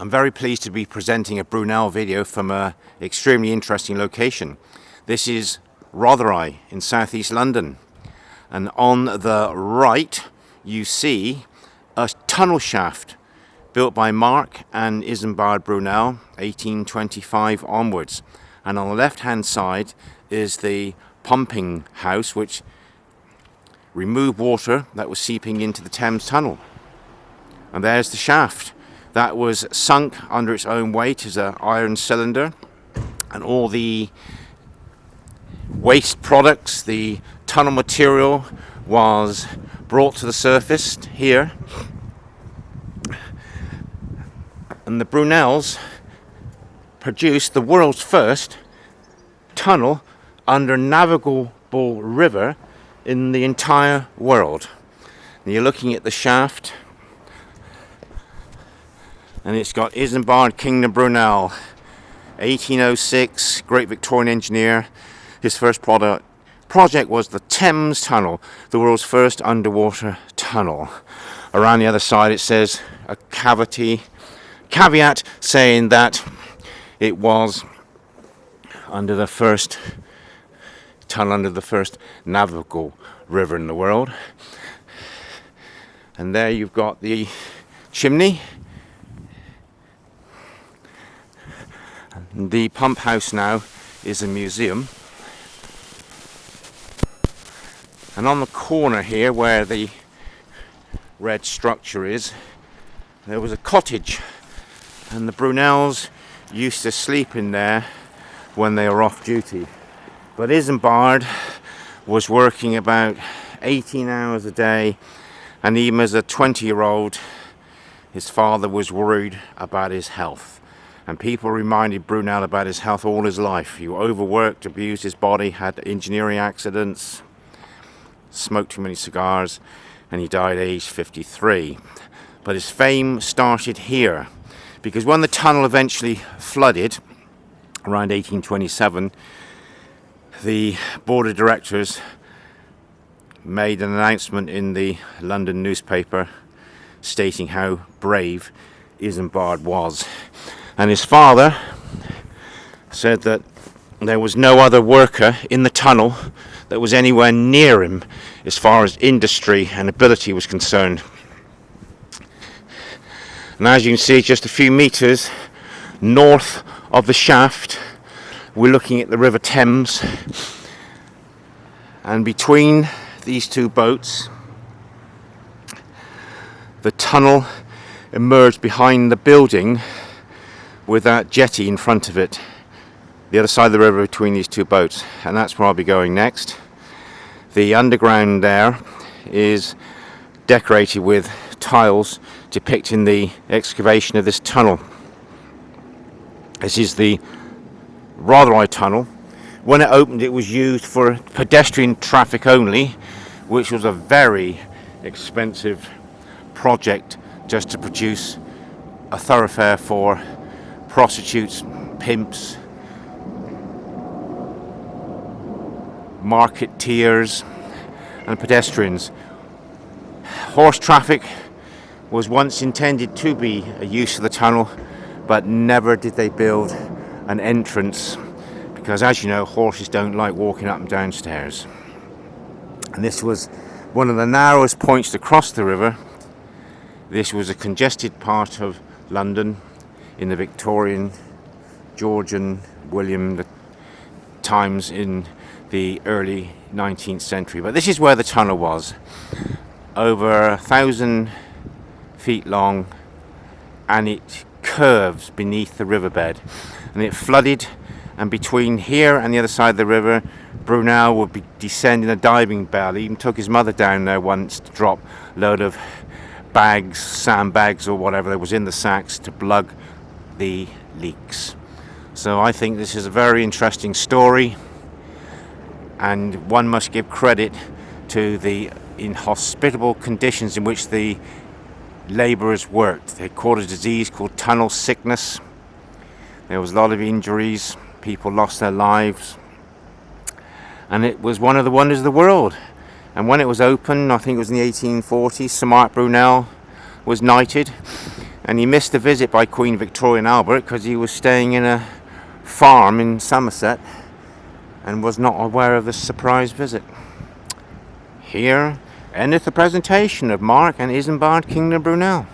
I'm very pleased to be presenting a Brunel video from an extremely interesting location. This is Rotherhithe in southeast London, and on the right you see a tunnel shaft built by Marc and Isambard Brunel 1825 onwards, and on the left hand side is the pumping house which removed water that was seeping into the ThamesTunnel. And there's the shaft that was sunk under its own weight as an iron cylinder, and all the waste products, the tunnel material, was brought to the surface here. And the Brunels produced the world's first tunnel under navigable river in the entire world. And you're looking at the shaft, and it's got Isambard Kingdom Brunel, 1806, great Victorian engineer. His first project was the ThamesTunnel, the world's first underwater tunnel. Around the other side it says a caveat saying that it was under the first tunnel under the first navigable river in the world. And there you've got the chimney. The pump house now is a museum, and on the corner here where the red structure is, there was a cottage, and the Brunels used to sleep in there when they were off duty. But Isambard was working about 18 hours a day, and even as a 20-year-old his father was worried about his health. And people reminded Brunel about his health all his life. He overworked, abused his body, had engineering accidents, smoked too many cigars, and he died at age 53. But his fame started here, because when the tunnel eventually flooded around 1827, the board of directors made an announcement in the London newspaper stating how brave Isambard was. And his father said that there was no other worker in the tunnel that was anywhere near him as far as industry and ability was concerned. And as you can see, just a few meters north of the shaft, we're looking at the River Thames, and between these two boats the tunnel emerged behind the building with that jetty in front of it, the other side of the river between these two boats, and that's where I'll be going next. The underground there is decorated with tiles depicting the excavation of this tunnel. This is the Rotherhithe tunnel. When it opened, it was used for pedestrian traffic only, which was a very expensive project just to produce a thoroughfare for prostitutes, pimps, marketeers and pedestrians. Horse traffic was once intended to be a use of the tunnel, but never did they build an entrance, because as you know, horses don't like walking up and down stairs. And this was one of the narrowest points to cross the river. This was a congested part of London in the Victorian, Georgian, William times in the early 19th century. But this is where the tunnel was, over 1,000 feet long, and it curves beneath the riverbed, and it flooded, and between here and the other side of the river, Brunel would be descending a diving bell. He even took his mother down there once to drop a load of bags, sandbags or whatever that was in the sacks to plug the leaks. So I think this is a very interesting story, and one must give credit to the inhospitable conditions in which the labourers worked. They caught a disease called tunnel sickness. There was a lot of injuries, people lost their lives, and it was one of the wonders of the world. And when it was opened, I think it was in the 1840s, Sir Marc Brunel was knighted, and he missed a visit by Queen Victoria and Albert because he was staying in a farm in Somerset and was not aware of the surprise visit. Here endeth the presentation of Marc and Isambard, King of Brunel.